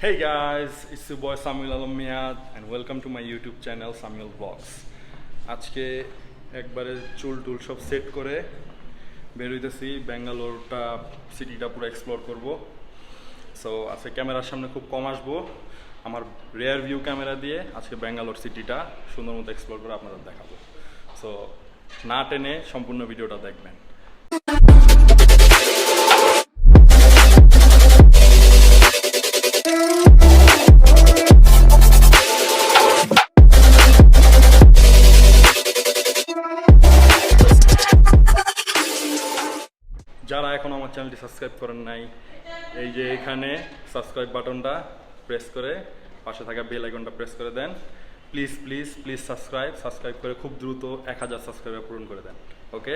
Hey guys, it's your boy Samiul and welcome to my YouTube channel Samiul Vlogs. আজকে একবারে চুল টুল সব set করে বের হইতেছি ব্যাঙ্গালোরটা সিটিটা পুরো এক্সপ্লোর করব। সো আজকে ক্যামেরার সামনে খুব কম আসবো, আমার রেয়ার ভিউ ক্যামেরা দিয়ে আজকে ব্যাঙ্গালোর সিটিটা সুন্দর মতো এক্সপ্লোর করে আপনাদের দেখাবো। সো না টেনে সম্পূর্ণ ভিডিওটা দেখবেন। যারা এখন আমার চ্যানেলটি সাবস্ক্রাইব করেন নাই, এই যে এখানে সাবস্ক্রাইব বাটনটা প্রেস করে পাশে থাকা বেল আইকনটা প্রেস করে দেন। প্লিজ প্লিজ প্লিজ সাবস্ক্রাইব করে খুব দ্রুত 1000 সাবস্ক্রাইবার পূরণ করে দেন। ওকে,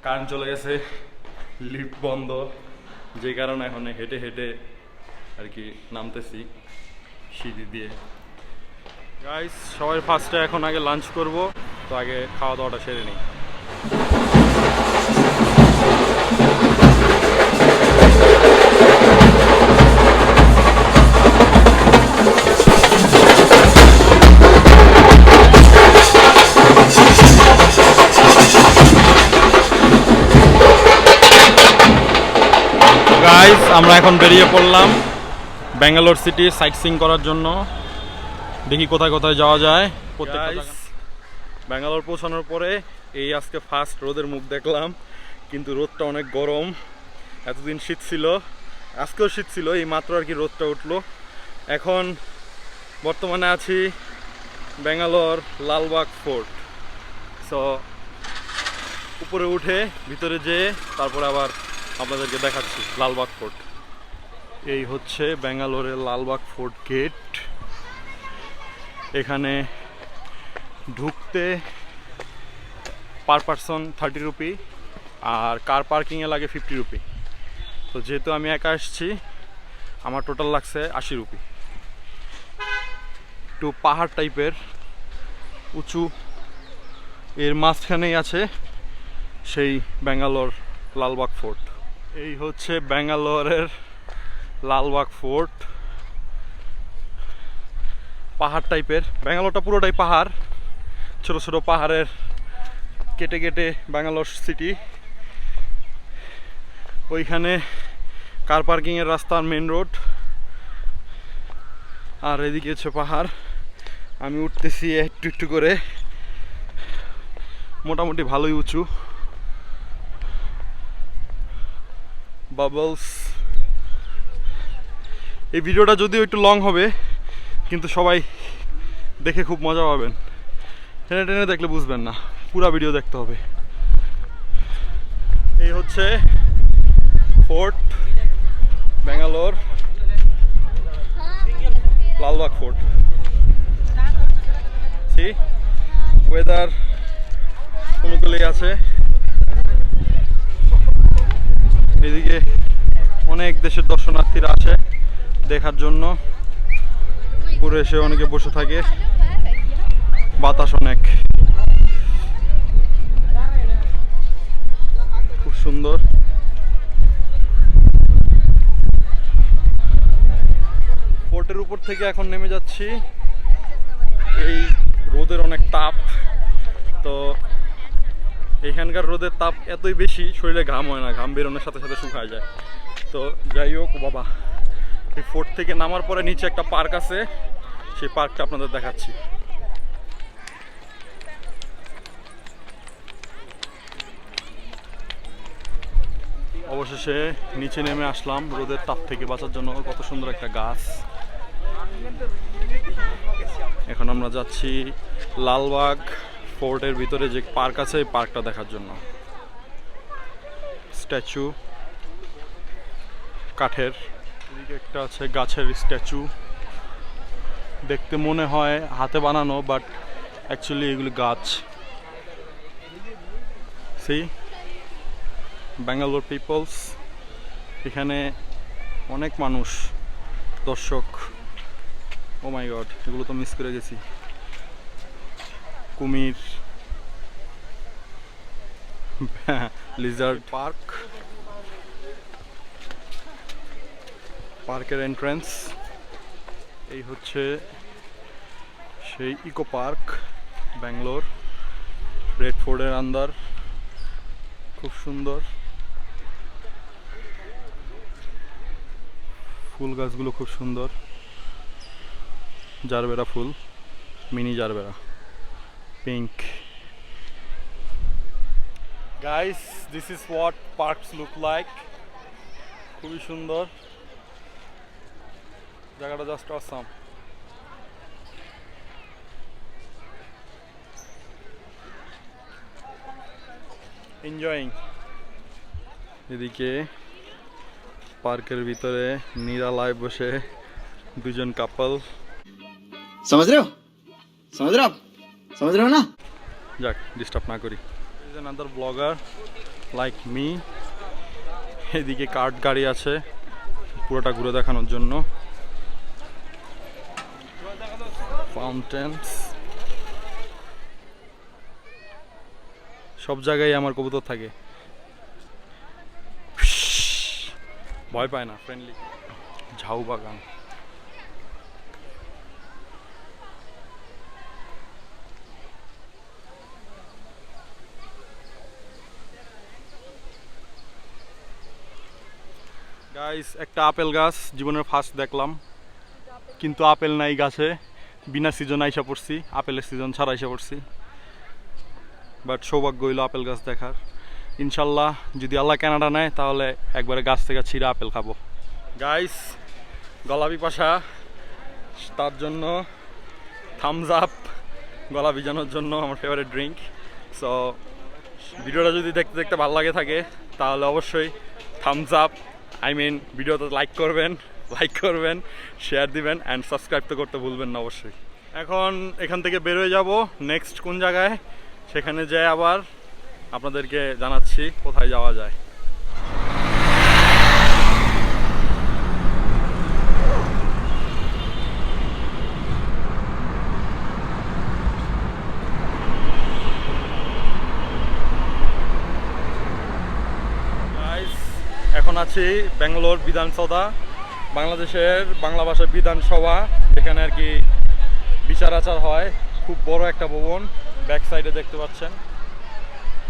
কারেন্ট চলে গেছে, লিফট বন্ধ, যে কারণে এখন হেঁটে হেঁটে আর কি নামতেছি সিঁড়ি দিয়ে। গাইস, সবাই ফার্স্টে এখন আগে লাঞ্চ করব, তো আগে খাওয়া দাওয়াটা সেরে নিই। গাইস, আমরা এখন বেরিয়ে পড়লাম ব্যাঙ্গালোর সিটি সাইট সিইং করার জন্য। দেখি কোথায় কোথায় যাওয়া যায়। ব্যাঙ্গালোর পৌঁছানোর পরে এই আজকে ফার্স্ট রোদের মুখ দেখলাম, কিন্তু রোদটা অনেক গরম। এতদিন শীত ছিল, আজকেও শীত ছিল, এই মাত্র আর কি রোদটা উঠলো। এখন বর্তমানে আছি ব্যাঙ্গালোর লালবাগ ফোর্ট। সো উপরে উঠে ভিতরে যেয়ে তারপরে আবার আপনাদেরকে দেখাচ্ছি লালবাগ ফোর্ট। এই হচ্ছে ব্যাঙ্গালোরের লালবাগ ফোর্ট গেট। এখানে ঢুকতে পার পারসন 30 রুপি, আর কার পার্কিংয়ে লাগে 50 রুপি। তো যেহেতু আমি একা আসছি, আমার টোটাল লাগছে 80 রুপি। একটু পাহাড় টাইপের উঁচু, এর মাঝখানেই আছে সেই ব্যাঙ্গালোর লালবাগ ফোর্ট। এই হচ্ছে ব্যাঙ্গালোরের লালবাগ ফোর্ট। পাহাড় টাইপের, ব্যাঙ্গালোরটা পুরোটাই পাহাড়, ছোট ছোট পাহাড়ের কেটে কেটে ব্যাঙ্গালোর সিটি। ওইখানে কার পার্কিংয়ের রাস্তা, মেন রোড, আর এদিকে হচ্ছে পাহাড়। আমি উঠতেছি একটু একটু করে, মোটামুটি ভালোই উঁচু। বাবলস। এই ভিডিওটা যদিও একটু লং হবে, কিন্তু সবাই দেখে খুব মজা পাবেন। টেনে টেনে দেখলে বুঝবেন না, পুরো ভিডিও দেখতে হবে। এই হচ্ছে ফোর্ট, ব্যাঙ্গালোর লালবাগ ফোর্ট। সি ওয়েদার অনুকূলেই আছে। এদিকে অনেক দেশের দর্শনার্থীরা আসে দেখার জন্য। পুরো এসে অনেকে বসে থাকে, বাতাস অনেক, খুব সুন্দর। ফোর্টের উপর থেকে এখন নেমে যাচ্ছি। এই রোদের অনেক তাপ, তো এখানকার রোদের তাপ এতই বেশি, শরীরে ঘাম হয় না, ঘাম বেরোনোর সাথে সাথে শুকায় যায়। তো যাই হোক বাবা, এই ফোর্ট থেকে নামার পরে নিচে একটা পার্ক আছে, সেই পার্কটা আপনাদের দেখাচ্ছি। অবশেষে নিচে নেমে আসলাম রোদের তাপ থেকে বাঁচার জন্য। কত সুন্দর একটা গাছ। এখন আমরা যাচ্ছি লালবাগ ফোর্টের ভিতরে যে পার্ক আছে, এই পার্কটা দেখার জন্য। স্ট্যাচু কাঠের, এদিকে একটা আছে গাছের স্ট্যাচু। দেখতে মনে হয় হাতে বানানো, বাট অ্যাকচুয়ালি এগুলি গাছ। সেই ব্যাঙ্গালোর পিপলস, এখানে অনেক মানুষ, দর্শক। ও মাই গড, এগুলো তো মিস করে গেছি। কুমির, লিজার্ড পার্ক, পার্কের এন্ট্রান্স। এই হচ্ছে সেই ইকো পার্ক ব্যাঙ্গালোর, রেড ফোর্টের আন্দার। খুব সুন্দর, ফুল গাছগুলো খুব সুন্দর, gerbera full, mini gerbera, pink. Guys, this is what parks look like. খুবই সুন্দর জায়গাটা, জাস্ট অসাম। এনজয়িং। এদিকে পার্কের ভিতরে নিরালায় বসে দুজন কাপল। समझ रहे हो ना? যাক, ডিস্টার্ব না করি। another blogger like me. এদিকে কার্ট গাড়ি আছে পুরোটা ঘুরে দেখানোর জন্য। ফাউন্টেন্স, সব জায়গায় আমার কবুতর থাকে, ভয় পায় না, ফ্রেন্ডলি। ঝাউ বাগান, গাইস একটা আপেল গাছ জীবনের ফার্স্ট দেখলাম, কিন্তু আপেল নাই গাছে। বিনা সিজন আইসা পড়ছি, আপেলের সিজন ছাড়া আইসা পড়ছি। বাট সৌভাগ্য হইল আপেল গাছ দেখার। ইনশাল্লাহ যদি আল্লাহ কানাডা নেয় তাহলে একবারে গাছ থেকে ছিঁড়া আপেল খাবো। গাইস গলা পিপাসা, তার জন্য থামস আপ, গলা ভিজানোর জন্য আমার ফেভারিট ড্রিঙ্ক। সো ভিডিওটা যদি দেখতে দেখতে ভালো লাগে থাকে তাহলে অবশ্যই থামস আপ, আই মিন ভিডিওতে লাইক করবেন, শেয়ার দিবেন, অ্যান্ড সাবস্ক্রাইব তো করতে ভুলবেন না অবশ্যই। এখন এখান থেকে বেরোয় যাব নেক্সট কোন জায়গায়, সেখানে যেয়ে আবার আপনাদেরকে জানাচ্ছি কোথায় যাওয়া যায়। এখন আছি ব্যাঙ্গালোর বিধানসভা, বাংলাদেশের বাংলা ভাষার বিধানসভা, যেখানে আর কি বিচার আচার হয়। খুব বড় একটা ভবন, ব্যাক সাইডে দেখতে পাচ্ছেন।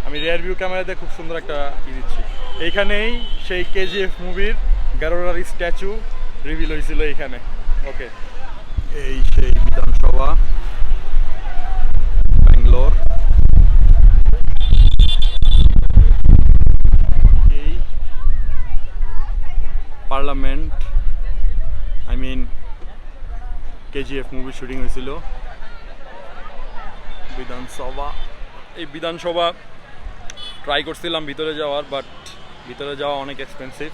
আমি রিয়ার ভিউ ক্যামেরাতে খুব সুন্দর একটা দিচ্ছি। এইখানেই সেই কেজিএফ মুভির গারোরার স্ট্যাচু রিভিল হয়েছিল এইখানে। ওকে, এই সেই বিধানসভা ব্যাঙ্গালোর। এই parliament, I mean KGF movie shooting হয়েছিল বিধানসভা। এই বিধানসভা ট্রাই করছিলাম ভিতরে যাওয়ার, বাট ভিতরে যাওয়া অনেক এক্সপেন্সিভ।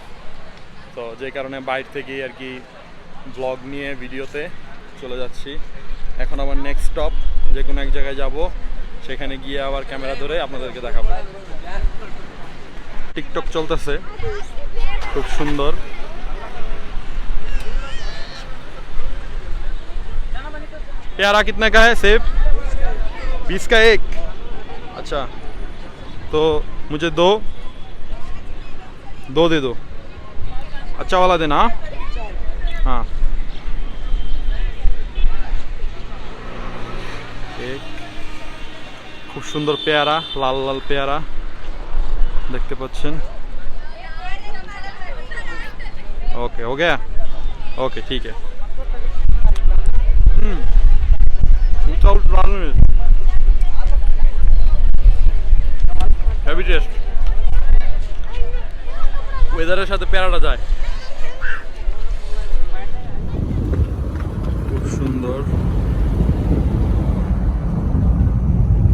তো যে কারণে বাইরে থেকেই আর কি ব্লগ নিয়ে ভিডিওতে চলে যাচ্ছি। এখন আবার নেক্সট স্টপ যে কোনো এক জায়গায় যাব, সেখানে গিয়ে আবার ক্যামেরা ধরে আপনাদেরকে দেখাবো। টিকটক চলতেছে, খুব সুন্দর। प्यारा कितने का है सेब? 20 का एक। अच्छा, तो मुझे दो दे दो, अच्छा वाला देना। हाँ, एक खूब सुंदर पेয়ারা, लाल लाल पेয়ারা देखते पाচ্ছেন। ओके, हो गया? ओके, ठीक है। হেভি টেস্ট, ওয়েদারের সাথে পেয়ারাটা যায়। খুব সুন্দর,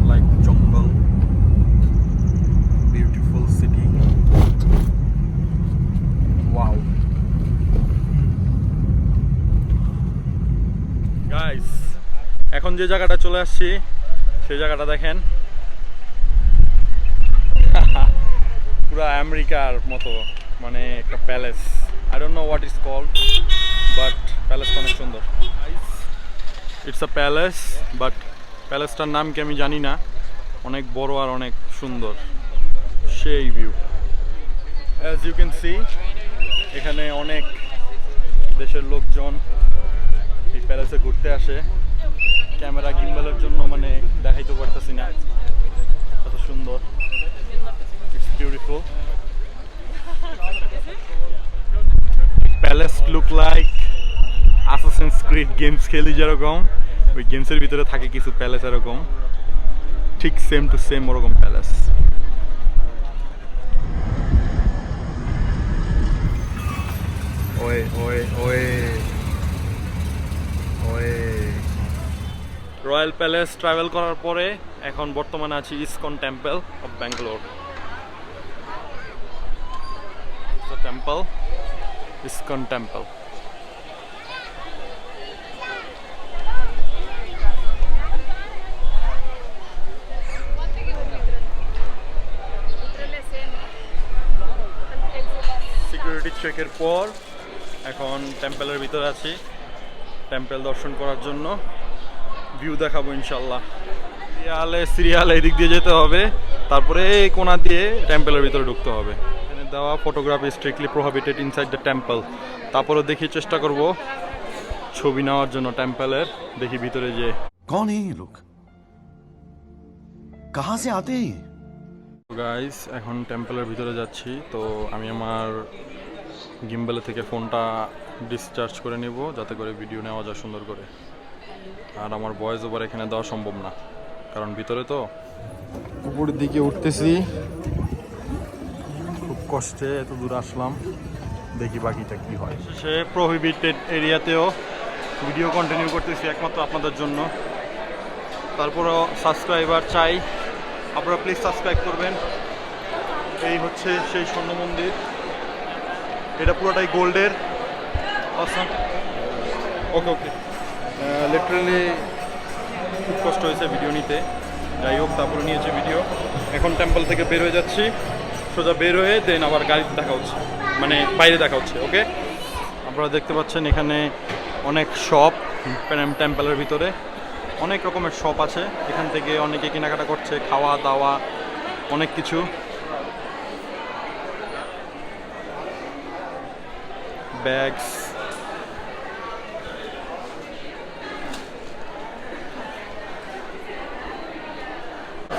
লাইক জঙ্গল, বিউটিফুল সিটি। ওয়াও গাইস, এখন যে জায়গাটা চলে আসছি সেই জায়গাটা দেখেন, পুরো আমেরিকার মতো, মানে একটা palace. I don't know what is called, but প্যালেসটা অনেক সুন্দর। ইটস আ প্যালেস, বাট প্যালেসটার নাম কি আমি জানি না। অনেক বড় আর অনেক সুন্দর, সেই view. As you can see, এখানে অনেক দেশের লোকজন প্যালেসে ঘুরতে আসে, ক্যামেরা গিম্বলের জন্য মানে দেখাইতে পারতেছি না, কত সুন্দর, it's beautiful. Palace look like Assassin's Creed games খেলি যেরকম, ওই গেমসের ভিতরে থাকে কিছু প্যালেস এরকম, ঠিক সেম টু সেম ওরকম palace. Way way way way royal palace travel করার পরে এখন বর্তমানে আছি ISKCON temple of Bangalore. Temple, ISKCON temple. Security চেকের পর এখন টেম্পলের ভিতরে আছি, টেম্পল দর্শন করার জন্য। ভিউ দেখাবো ইনশাল্লাহ। সিরিয়ালে এদিক দিয়ে যেতে হবে, তারপরে এই কোণা দিয়ে টেম্পলের ভিতরে ঢুকতে হবে। এখানে দেওয়া photography strictly prohibited inside the temple. তারপরে দেখি চেষ্টা করব ছবি নেওয়ার জন্য টেম্পলের, দেখি ভিতরে যে कौन है ये लोग, कहाँ से आते हैं? গাইস এখন টেম্পলের ভিতরে যাচ্ছি, তো আমি আমার গিম্বল থেকে ফোনটা ডিসচার্জ করে নেব যাতে করে ভিডিও নেওয়া যায় সুন্দর করে। আর আমার ভয়েস ওভার এখানে দেওয়া সম্ভব না, কারণ ভিতরে তো। উপরের দিকে উঠতেছি, খুব কষ্টে এত দূর আসলাম, দেখি বাকিটা কি হয়। সে প্রোহিবিটেড এরিয়াতেও ভিডিও কন্টিনিউ করতেছি একমাত্র আপনাদের জন্য। তারপরও সাবস্ক্রাইবার চাই, আপনারা প্লিজ সাবস্ক্রাইব করবেন। এই হচ্ছে সেই স্বর্ণ মন্দির, এটা পুরোটাই গোল্ডের। অসম, ওকে ওকে। লিটারালি খুব কষ্ট হয়েছে ভিডিও নিতে, যাই হোক তারপরে নিয়েছি ভিডিও। এখন টেম্পল থেকে বের হয়ে যাচ্ছি, সোজা বের হয়ে দেন আবার গাড়িতে দেখা হচ্ছে, মানে বাইরে দেখা হচ্ছে। ওকে, আপনারা দেখতে পাচ্ছেন এখানে অনেক শপ, টেম্পলের ভিতরে অনেক রকমের শপ আছে, এখান থেকে অনেকে কেনাকাটা করছে, খাওয়া দাওয়া অনেক কিছু। ব্যাগস,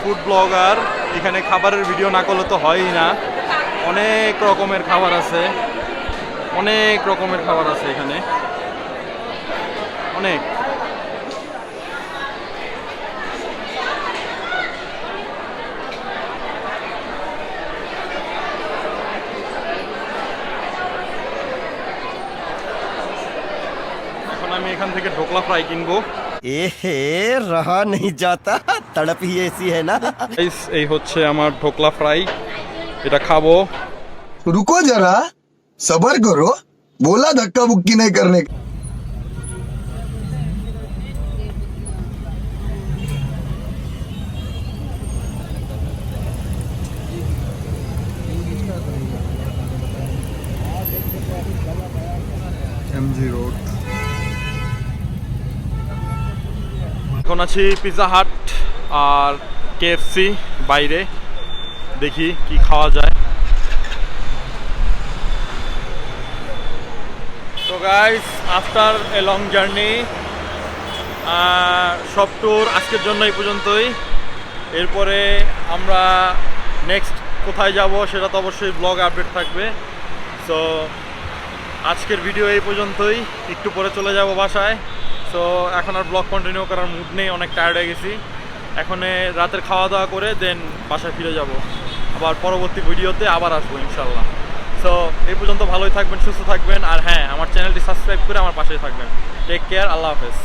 ফুড ব্লগার, এখানে খাবারের ভিডিও না করলে তো হয়ই না। অনেক রকমের খাবার আছে, অনেক রকমের খাবার আছে এখানে, অনেক। এখন আমি এখান থেকে ঢোকলা ফ্রাই কিনবো। रहा नहीं जाता, तड़प ही ऐसी है ना। এই হচ্ছে আমার ঢোকলা ফ্রাই, এটা খাবো। रुको जरा, सबर करो, बोला धक्का बुक्की नहीं करने का। MG road. এখন আছি পিৎজা হাট আর কেএফসি বাইরে, দেখি কি খাওয়া যায়। তো guys, after a long journey, সব ট্যুর আজকের জন্য এই পর্যন্তই। এরপরে আমরা নেক্সট কোথায় যাব সেটা তো অবশ্যই ব্লগে আপডেট থাকবে। সো আজকের ভিডিও এই পর্যন্তই, একটু পরে চলে যাব বাসায়। সো এখন আর ব্লগ কন্টিনিউ করার মুড নেই, অনেক টায়ার্ড হয়ে গেছি। এখন রাতের খাওয়া দাওয়া করে দেন বাসায় ফিরে যাব, আবার পরবর্তী ভিডিওতে আবার আসবো ইনশাল্লাহ। সো এই পর্যন্ত ভালোই থাকবেন, সুস্থ থাকবেন, আর হ্যাঁ, আমার চ্যানেলটি সাবস্ক্রাইব করে আমার পাশেই থাকবেন। টেক কেয়ার, আল্লাহ হাফেজ।